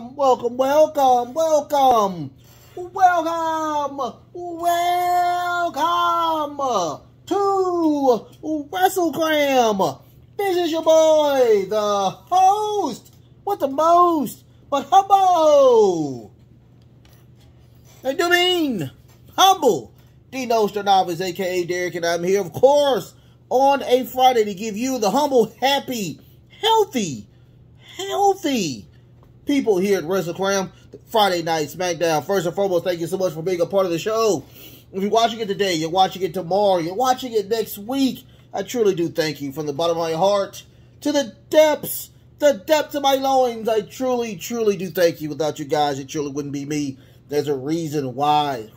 welcome, welcome, welcome, welcome, welcome to WrestleGram. This is your boy, the host with the most, but humble. I do mean humble. The Nostradamus, aka Derek, and I'm here, of course, on a Friday to give you the humble, happy, healthy people here at WrestleGram, Friday Night Smackdown. First and foremost, thank you so much for being a part of the show. If you're watching it today, you're watching it tomorrow, you're watching it next week, I truly do thank you from the bottom of my heart to the depths of my loins. I truly do thank you. Without you guys, it truly wouldn't be me. There's a reason why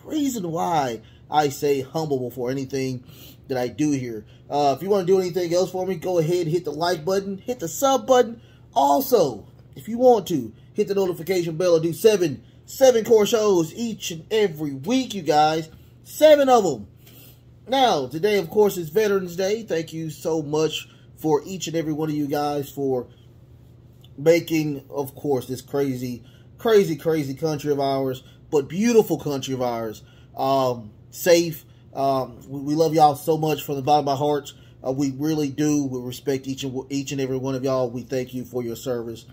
I say humble before anything that I do here. If you want to do anything else for me, go ahead, hit the like button, hit the sub button. Also, if you want to, hit the notification bell. I do seven core shows each and every week, you guys. 7 of them. Now, today, of course, is Veterans Day. Thank you so much for each and every one of you guys for making, of course, this crazy country of ours, but beautiful country of ours, safe. We love y'all so much from the bottom of my heart. We really do. We respect each and every one of y'all. We thank you for your service.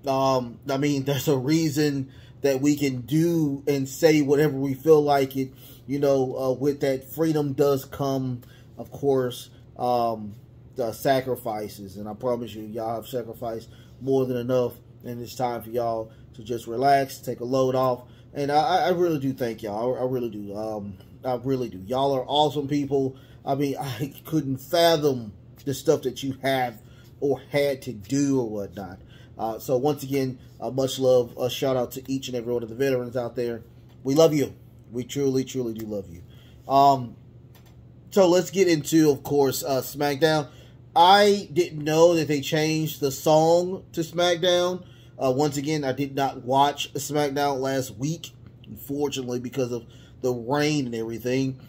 I mean, there's a reason that we can do and say whatever we feel like it. You know, with that freedom does come, of course, the sacrifices. And I promise you, y'all have sacrificed more than enough. And it's time for y'all to just relax, take a load off. And I really do thank y'all. I really do. I really do. Y'all are awesome people. I mean, I couldn't fathom the stuff that you have or had to do or whatnot. So once again, much love. A shout out to each and every one of the veterans out there. We love you. We truly do love you. So let's get into, of course, SmackDown. I didn't know that they changed the song to SmackDown. Once again, I did not watch SmackDown last week, unfortunately, because of the rain and everything.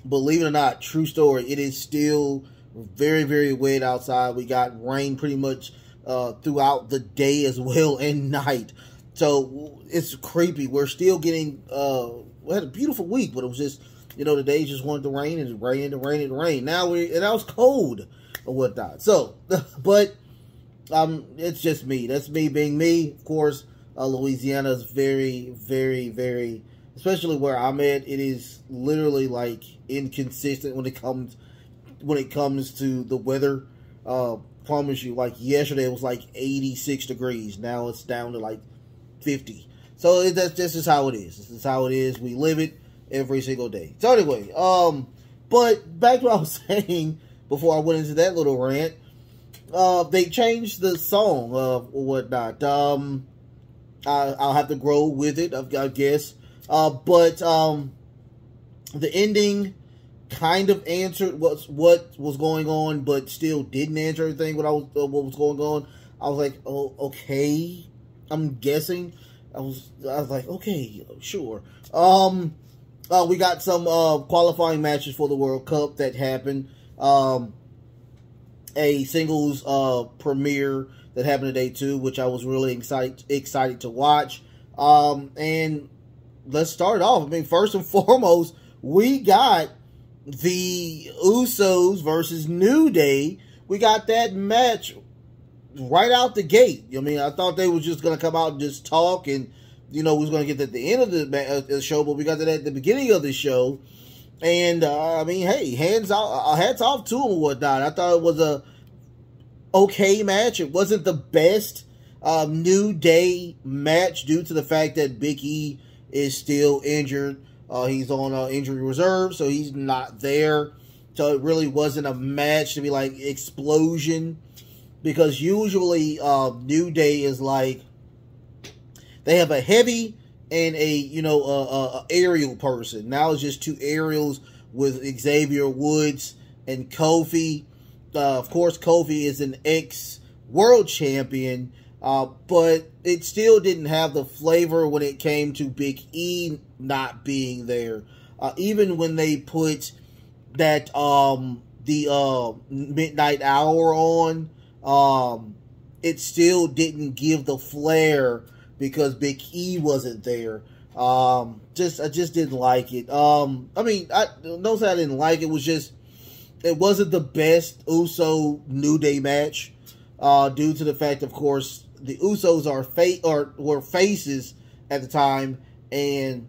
Believe it or not, true story, it is still very wet outside. We got rain pretty much throughout the day as well and night. So it's creepy. We're still getting, we had a beautiful week, but it was just, you know, the days just wanted to rain and rain. Now it's cold or whatnot. So, but it's just me. That's me being me. Of course, Louisiana is very, especially where I'm at, it is literally like inconsistent when it comes to the weather. Promise you, like yesterday it was like 86 degrees. Now it's down to like 50. So that's just how it is. This is how it is. We live it every single day. So anyway, but back to what I was saying before I went into that little rant. They changed the song or whatnot. I'll have to grow with it, I guess. But the ending kind of answered what was going on, but still didn't answer everything what was going on. I was like, oh, okay. I'm guessing. I was like, okay, sure. We got some qualifying matches for the World Cup that happened. A singles premiere that happened today too, which I was really excited to watch. And let's start off. I mean, first and foremost, we got the Usos versus New Day. We got that match right out the gate. I mean, I thought they was just going to come out and just talk, and, you know, we was going to get that at the end of the show, but we got that at the beginning of the show. And, I mean, hey, hats off to them and whatnot. I thought it was a okay match. It wasn't the best New Day match due to the fact that Big E is still injured. He's on injury reserve, so he's not there. So it really wasn't a match to be like explosion, because usually New Day is like, they have a heavy and a, you know, a aerial person. Now it's just 2 aerials with Xavier Woods and Kofi. Of course, Kofi is an ex-world champion, but it still didn't have the flavor when it came to Big E not being there. Even when they put that the Midnight Hour on, it still didn't give the flair because Big E wasn't there. I just didn't like it. I mean, don't say I didn't like it. It wasn't the best Uso New Day match, due to the fact, of course, the Usos were faces at the time, and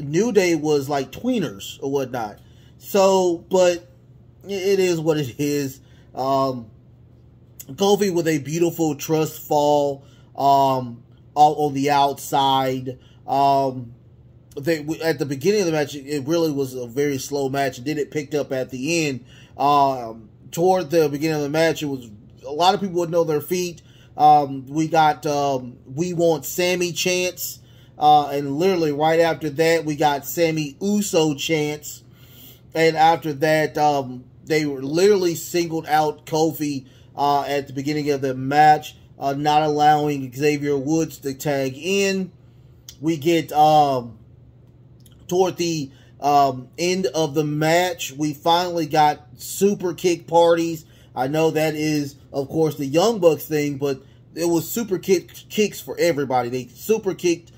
New Day was like tweeners or whatnot. So, but it is what it is. Kofi with a beautiful trust fall on the outside. At the beginning of the match, it really was a very slow match, and then it picked up at the end. Toward the beginning of the match, it was a lot of people would know their feet. We got "We Want Sammy" chants, and literally right after that, we got Sammy Uso chants, and after that, they were literally singled out Kofi at the beginning of the match, not allowing Xavier Woods to tag in. We get toward the end of the match, we finally got super kick parties. I know that is, of course, the Young Bucks thing, but it was super kicks for everybody. They super kicked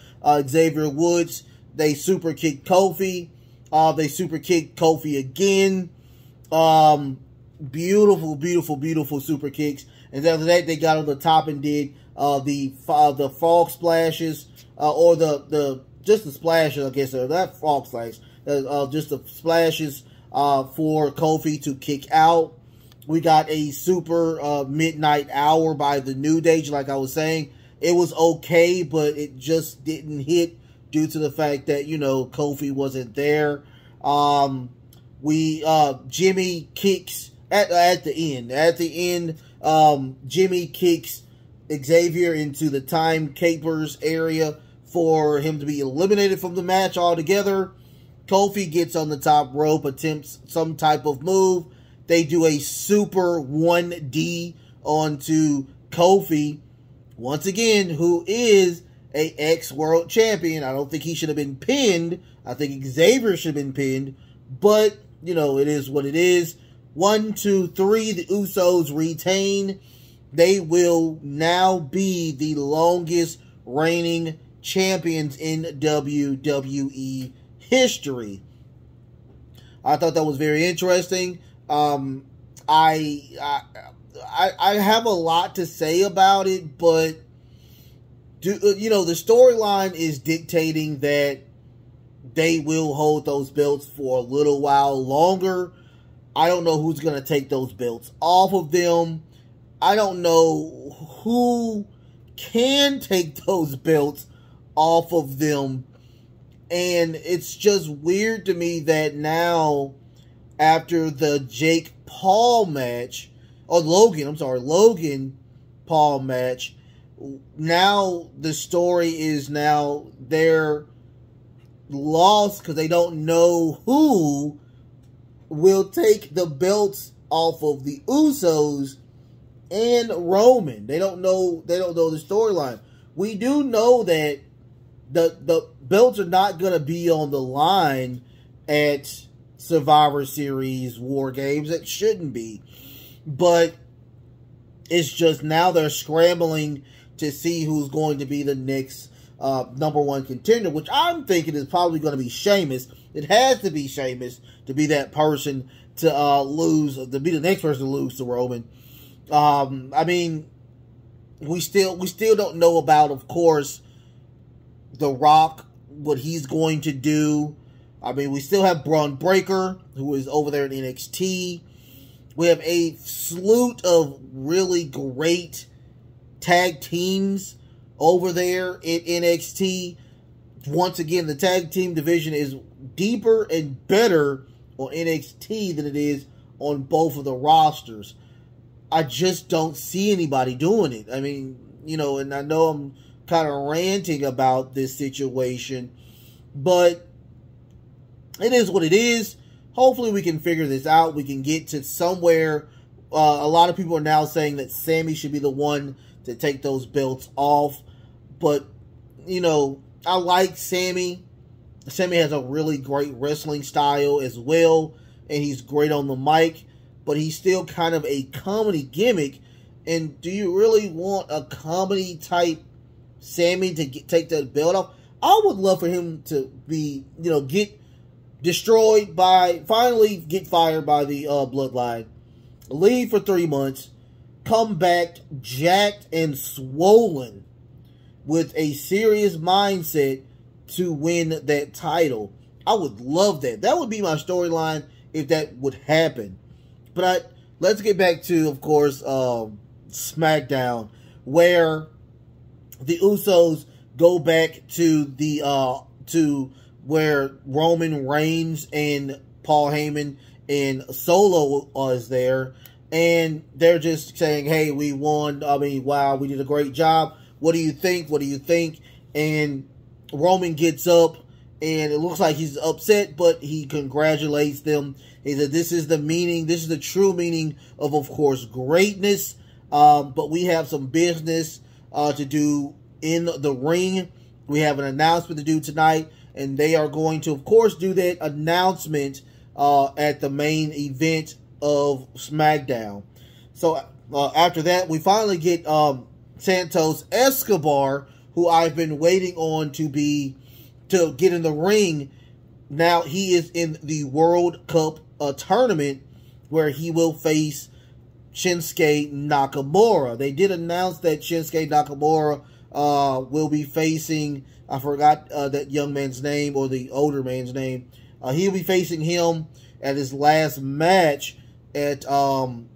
Xavier Woods. They super kicked Kofi. They super kicked Kofi again. Beautiful, beautiful, beautiful super kicks. And after that, they got on the top and did the frog splashes, or just the splashes, I guess. Not frog splash. Just the splashes for Kofi to kick out. We got a super midnight hour by the New Day, like I was saying. It was okay, but it just didn't hit due to the fact that, you know, Kofi wasn't there. Jimmy kicks at the end. At the end, Jimmy kicks Xavier into the time capers area for him to be eliminated from the match altogether. Kofi gets on the top rope, attempts some type of move. They do a super 1D onto Kofi, once again, who is a ex-world champion. I don't think he should have been pinned. I think Xavier should have been pinned. But, you know, it is what it is. 1, 2, 3, the Usos retain. They will now be the longest reigning champions in WWE history. I thought that was very interesting. I have a lot to say about it, but you know, the storyline is dictating that they will hold those belts for a little while longer. I don't know who's going to take those belts off of them. I don't know who can take those belts off of them. And it's just weird to me that now, after the Jake Paul match, or Logan Paul match, now the story is now they're lost because they don't know who will take the belts off of the Usos and Roman. They don't know the storyline. We do know that the belts are not going to be on the line at Survivor Series War Games. It shouldn't be. But it's just now they're scrambling to see who's going to be the next #1 contender, which I'm thinking is probably going to be Sheamus. It has to be Sheamus to be that person to lose, to be the next person to lose to Roman. I mean, we still don't know about, of course, The Rock, what he's going to do. I mean, we still have Braun Breaker, who is over there in NXT. We have a slew of really great tag teams over there in NXT. Once again, the tag team division is deeper and better on NXT than it is on both of the rosters. I just don't see anybody doing it. I mean, you know, and I know I'm kind of ranting about this situation, but it is what it is. Hopefully we can figure this out. We can get to somewhere. A lot of people are now saying that Sammy should be the one to take those belts off. But, you know, I like Sammy. Sammy has a really great wrestling style as well. And he's great on the mic. But he's still kind of a comedy gimmick. And do you really want a comedy type Sammy to take that belt off. I would love for him to be, get destroyed finally get fired by the Bloodline, leave for 3 months, come back jacked and swollen with a serious mindset to win that title. I would love that. That would be my storyline if that would happen. But let's get back to, of course, SmackDown, where the Usos go back to the to where Roman Reigns and Paul Heyman and Solo is there, and they're just saying, "Hey, we won. I mean, wow, we did a great job. What do you think? What do you think?" And Roman gets up, and it looks like he's upset, but he congratulates them. He said, "This is the meaning. This is the true meaning of course, greatness. But we have some business to do in the ring. We have an announcement to do tonight." And they are going to, of course, do that announcement at the main event of SmackDown. So after that, we finally get Santos Escobar, who I've been waiting on to get in the ring. Now he is in the World Cup tournament where he will face Shinsuke Nakamura. They did announce that Shinsuke Nakamura will be facing, I forgot that young man's name, or the older man's name. He'll be facing him at his last match at, I'm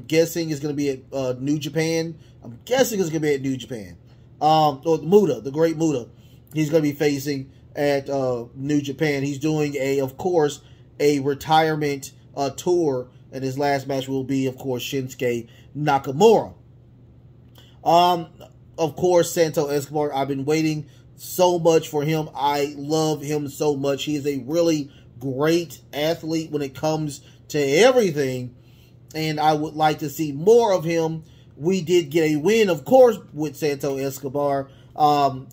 guessing it's going to be at New Japan. I'm guessing it's going to be at New Japan. Or Muta, the Great Muta. He's going to be facing at New Japan. He's doing of course, a retirement tour, and his last match will be, of course, Shinsuke Nakamura. Of course, Santos Escobar, I've been waiting so much for him. I love him so much. He is a really great athlete when it comes to everything, and I would like to see more of him. We did get a win, of course, with Santos Escobar.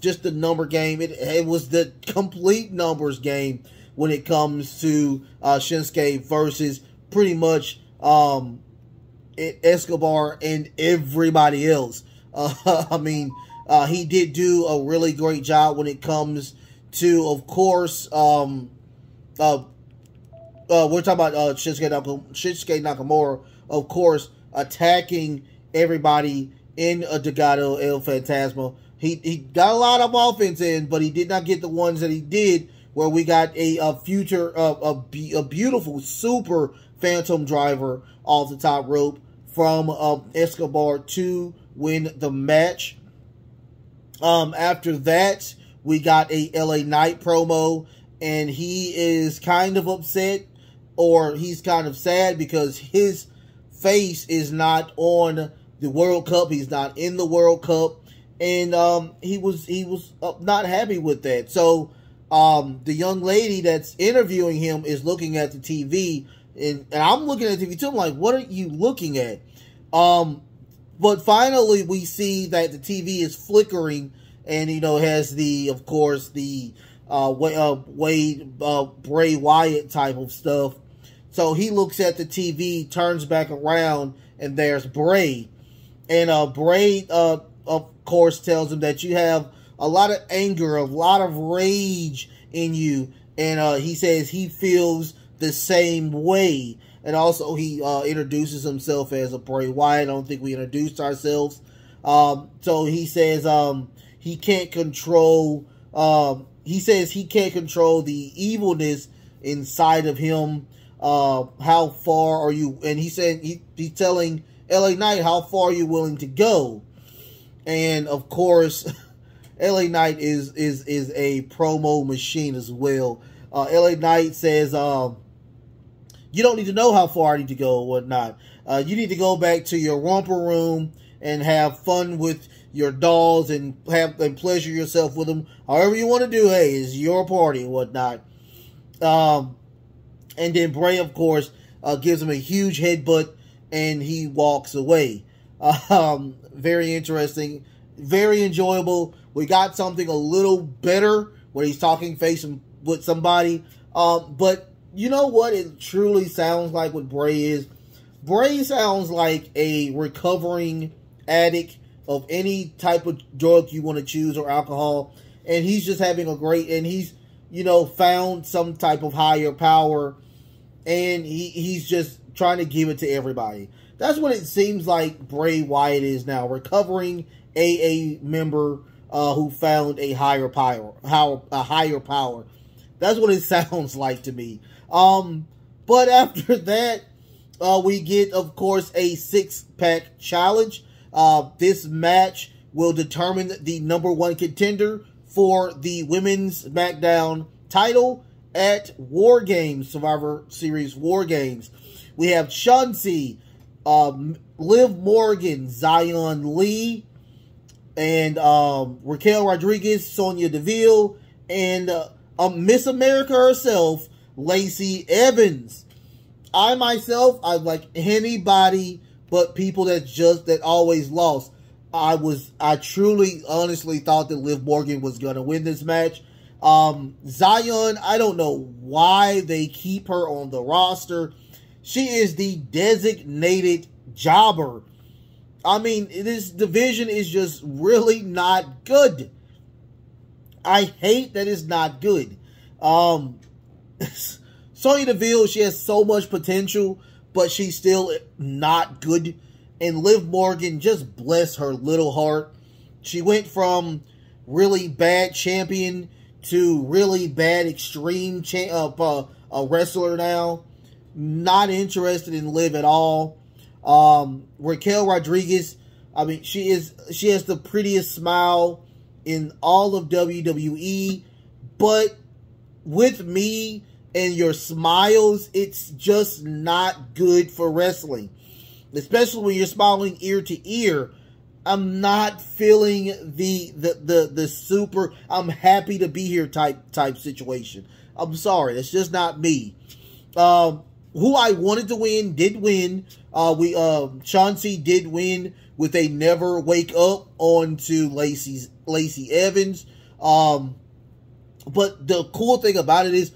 Just the number game. It was the complete numbers game when it comes to Shinsuke versus pretty much Escobar and everybody else. I mean, he did do a really great job when it comes to, of course, we're talking about Shinsuke Nakamura, of course, attacking everybody in Legado El Fantasma. He got a lot of offense in, but he did not get the ones that he did, where we got a beautiful super phantom driver off the top rope from Escobar to win the match. After that, we got a LA Knight promo, and he is kind of upset, or he's kind of sad because his face is not on the World Cup. He's not in the World Cup, and he was not happy with that. So the young lady that's interviewing him is looking at the TV, and I'm looking at the TV too. I'm like, what are you looking at? But finally, we see that the TV is flickering, and has of course, the Bray Wyatt type of stuff. So he looks at the TV, turns back around, and there's Bray, and Bray, of course, tells him that you have a lot of anger, a lot of rage in you, and he says he feels the same way. And also, he introduces himself as a Bray Wyatt. I don't think we introduced ourselves. So he says he can't control. He says he can't control the evilness inside of him. How far are you? And he said he's telling LA Knight, how far are you willing to go? And of course, LA Knight is a promo machine as well. LA Knight says, you don't need to know how far I need to go or whatnot. You need to go back to your romper room and have fun with your dolls and pleasure yourself with them. However you want to do, hey, it's your party and whatnot. And then Bray, of course, gives him a huge headbutt, and he walks away. Very interesting, very enjoyable. We got something a little better where he's talking face with somebody. But you know what it truly sounds like what Bray is? Bray sounds like a recovering addict of any type of drug you want to choose or alcohol. And he's just having a great, and he's, you know, found some type of higher power, and he's just trying to give it to everybody. That's what it seems like Bray Wyatt is now, recovering AA member who found a higher power, That's what it sounds like to me. But after that, we get, of course, a 6-pack challenge. This match will determine the #1 contender for the Women's Smackdown title at War Games, Survivor Series War Games. We have Chauncey, Liv Morgan, Zion Lee, and Raquel Rodriguez, Sonya Deville, and Miss America herself, Lacey Evans. I myself, I like anybody but people that always lost. I truly, honestly thought that Liv Morgan was going to win this match. Zion, I don't know why they keep her on the roster. She is the designated jobber. I mean, this division is just really not good. I hate that it's not good. Sonya Deville, she has so much potential, but she's still not good. And Liv Morgan, just bless her little heart. She went from really bad champion to really bad extreme a wrestler now. Not interested in Liv at all. Raquel Rodriguez, I mean, she has the prettiest smile in all of WWE, but with me and your smiles, it's just not good for wrestling. Especially when you're smiling ear to ear. I'm not feeling the super I'm happy to be here type situation. I'm sorry, that's just not me. Who I wanted to win did win. Chauncey did win with a never wake up onto Lacey Evans. But the cool thing about it is,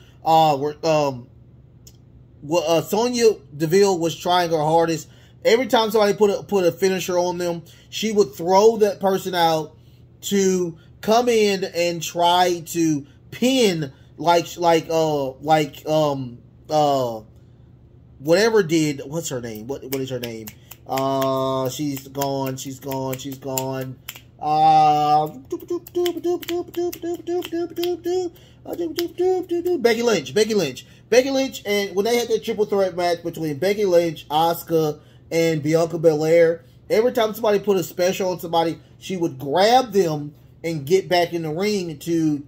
Sonya Deville was trying her hardest. Every time somebody put a finisher on them, she would throw that person out to come in and try to pin whatever did. What's her name? What is her name? She's gone. Becky Lynch, and when they had that triple threat match between Becky Lynch, Asuka, and Bianca Belair, every time somebody put a special on somebody, she would grab them and get back in the ring to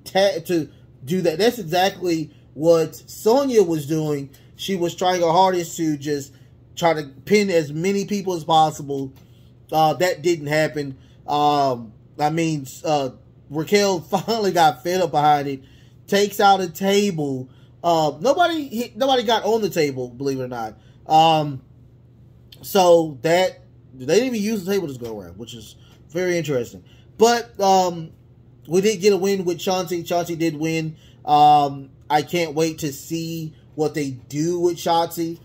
do that. That's exactly what Sonya was doing. She was trying her hardest to just try to pin as many people as possible. That didn't happen. Raquel finally got fed up behind it. Takes out a table. Nobody got on the table, believe it or not. So that they didn't even use the table to go around, which is very interesting. But we did get a win with Chauncey. Chauncey did win. I can't wait to see what they do with Chauncey.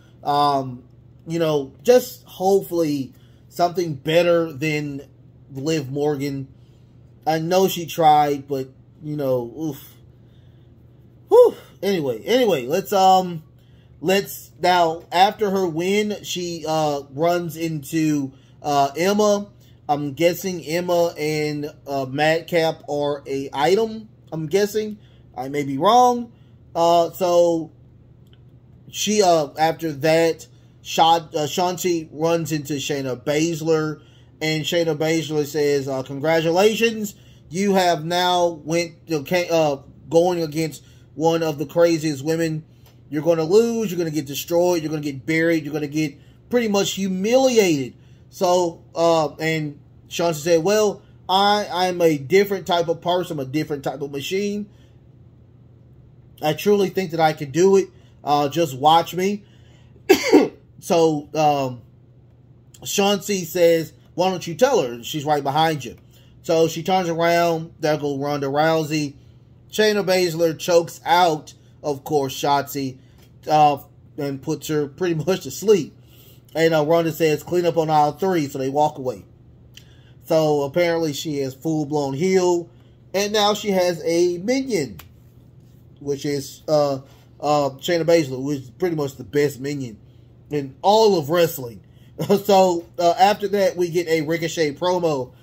Just hopefully something better than Liv Morgan. I know she tried, but oof. Whew. Anyway, let's now, after her win, she runs into Emma. I'm guessing Emma and Madcap are a item. I'm guessing. I may be wrong. So she after that, Chauncey runs into Shayna Baszler, and Shayna Baszler says, "Congratulations, you have now going against one of the craziest women. You're going to lose. You're going to get destroyed. You're going to get buried. You're going to get pretty much humiliated." So, and Chauncey said, "Well, I'm a different type of person. I'm a different type of machine. I truly think that I can do it. Just watch me." So, Chauncey says, "Why don't you tell her? She's right behind you." So she turns around. There goes Ronda Rousey. Shayna Baszler chokes out, of course, Shotzi, and puts her pretty much to sleep. And Ronda says, "Clean up on aisle 3," so they walk away. So apparently she is full-blown heel. And now she has a minion, which is Shayna Baszler, which is pretty much the best minion in all of wrestling. So after that, we get a Ricochet promo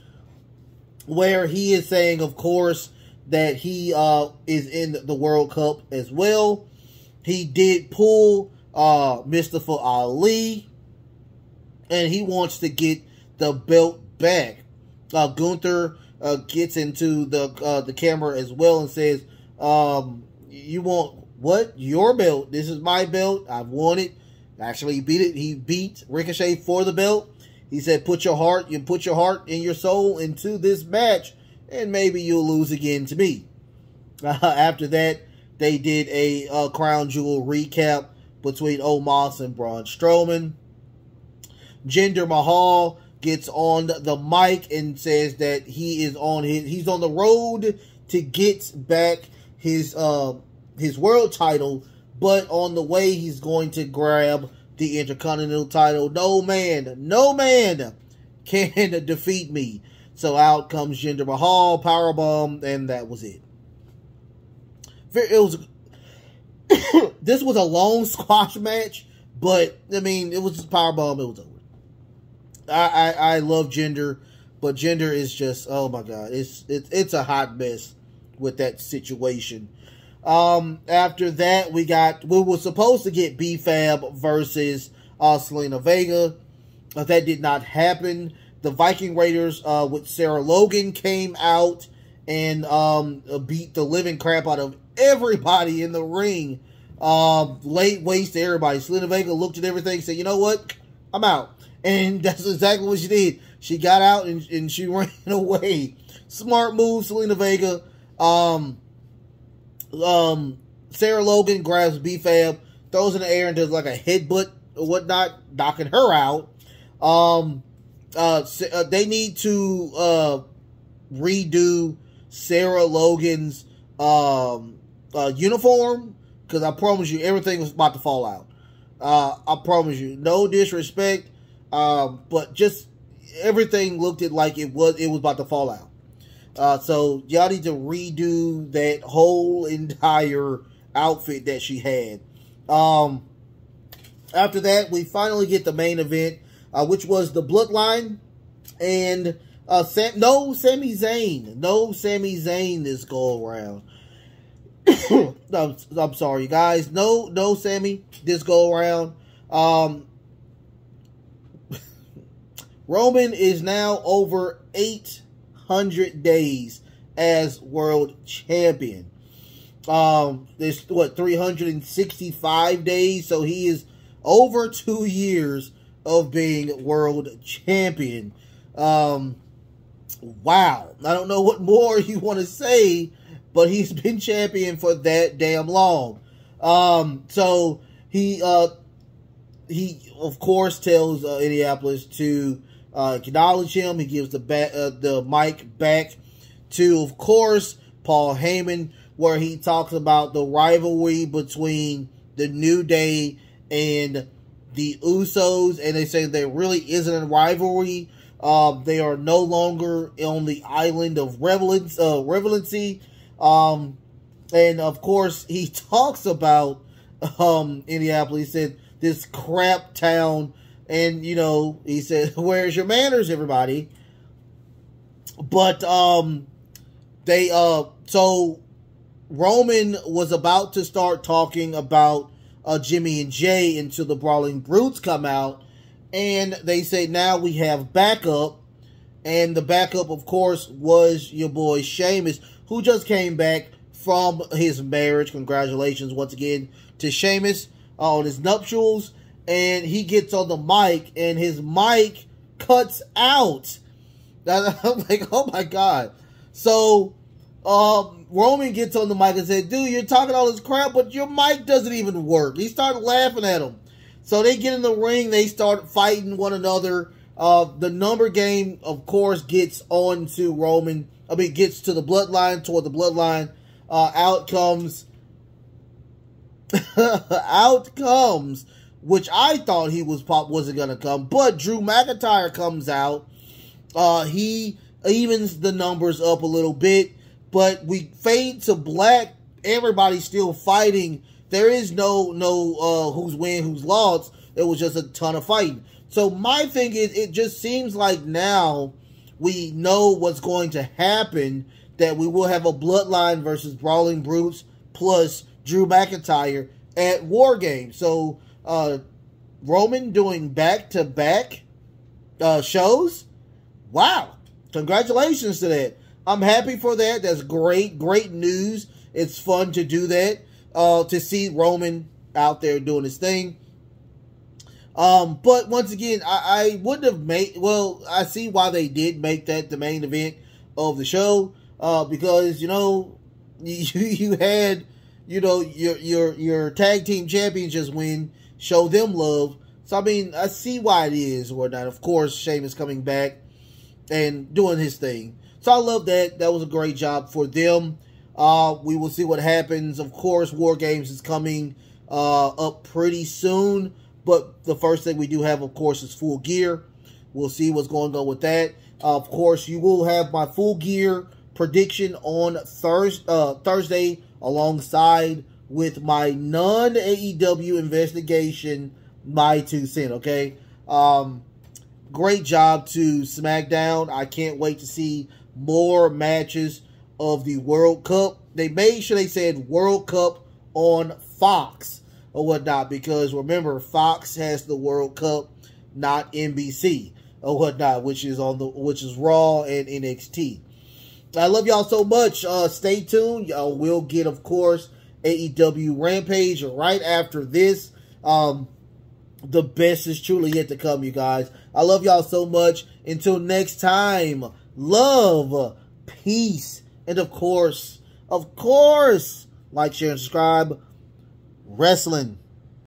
where he is saying, of course, that he is in the World Cup as well. He did pull Mustafa Ali, and he wants to get the belt back. Gunther gets into the camera as well and says, you want what? Your belt. This is my belt. I've won it. Actually, he beat it. He beat Ricochet for the belt. He said, put your heart and your soul into this match, and maybe you'll lose again to me. After that, they did a Crown Jewel recap between Omos and Braun Strowman. Jinder Mahal gets on the mic and says that he's on the road to get back his world title, but on the way he's going to grab the Intercontinental title. No man can defeat me. So out comes Jinder Mahal, powerbomb, and that was it. This was a long squash match, but I mean, it was just powerbomb. It was over. I love Jinder, but Jinder is just, oh my god, it's a hot mess with that situation. After that, we were supposed to get B-Fab versus Selena Vega. That did not happen. The Viking Raiders with Sarah Logan came out and beat the living crap out of everybody in the ring. Late waste to everybody. Selena Vega looked at everything and said, you know what? I'm out. And that's exactly what she did. She got out and she ran away. Smart move, Selena Vega. Sarah Logan grabs B-Fab, throws in the air and does like a headbutt or whatnot, knocking her out. They need to redo Sarah Logan's uniform, because I promise you everything was about to fall out. I promise you, no disrespect, but just everything looked like it was about to fall out. So y'all need to redo that whole entire outfit that she had. After that, we finally get the main event, which was the Bloodline and no Sami Zayn. No Sami Zayn this go around. I'm sorry, you guys. No Sami this go around. Roman is now over 800 days as world champion. There's 365 days, so he is over 2 years of being world champion. Wow. I don't know what more you want to say, but he's been champion for that damn long. So he of course tells Indianapolis to acknowledge him. He gives the mic back to, of course, Paul Heyman, where he talks about the rivalry between the New Day and the Usos, and they say there really isn't a rivalry. They are no longer on the island of relevancy. And of course, he talks about Indianapolis. He said, this crap town, and you know, he said, where's your manners, everybody? But so Roman was about to start talking about Jimmy and Jay until the Brawling Brutes come out, and they say now we have backup, and the backup, of course, was your boy Sheamus, who just came back from his marriage. Congratulations once again to Sheamus on his nuptials, and he gets on the mic, and his mic cuts out. I'm like, oh my god. So Roman gets on the mic and said, dude, you're talking all this crap, but your mic doesn't even work. He started laughing at him. So they get in the ring. They start fighting one another. The number game, of course, gets on to Roman. I mean, gets to the Bloodline, toward the Bloodline. Out comes, which I thought he wasn't going to come. But Drew McIntyre comes out. He evens the numbers up a little bit, but we fade to black. Everybody's still fighting. There is no who's win, who's lost. It was just a ton of fighting. So my thing is, it just seems like now we know what's going to happen, that we will have a Bloodline versus Brawling Brutes plus Drew McIntyre at War Games. So Roman doing back-to-back shows. Wow. Congratulations to that. I'm happy for that. That's great news. It's fun to do that, to see Roman out there doing his thing. But once again, I wouldn't have made, well, I see why they did make that the main event of the show, because, you know, you had, you know, your tag team champions just win, show them love. So, I mean, I see why it is or whatnot. Of course, Sheamus coming back and doing his thing. So, I love that. That was a great job for them. We will see what happens. Of course, War Games is coming up pretty soon. But the first thing we do have, of course, is Full Gear. We'll see what's going on with that. Of course, you will have my Full Gear prediction on Thursday alongside with my non-AEW investigation, my 2 cents, okay? Great job to Smackdown. I can't wait to see more matches of the World Cup. They made sure they said World Cup on Fox or whatnot, because remember, Fox has the World Cup, not NBC or whatnot, which is Raw and NXT. I love y'all so much. Stay tuned. Y'all will get, of course, AEW Rampage right after this. The best is truly yet to come, you guys. I love y'all so much. Until next time, love, peace, and of course, like, share, and subscribe. Wrestling.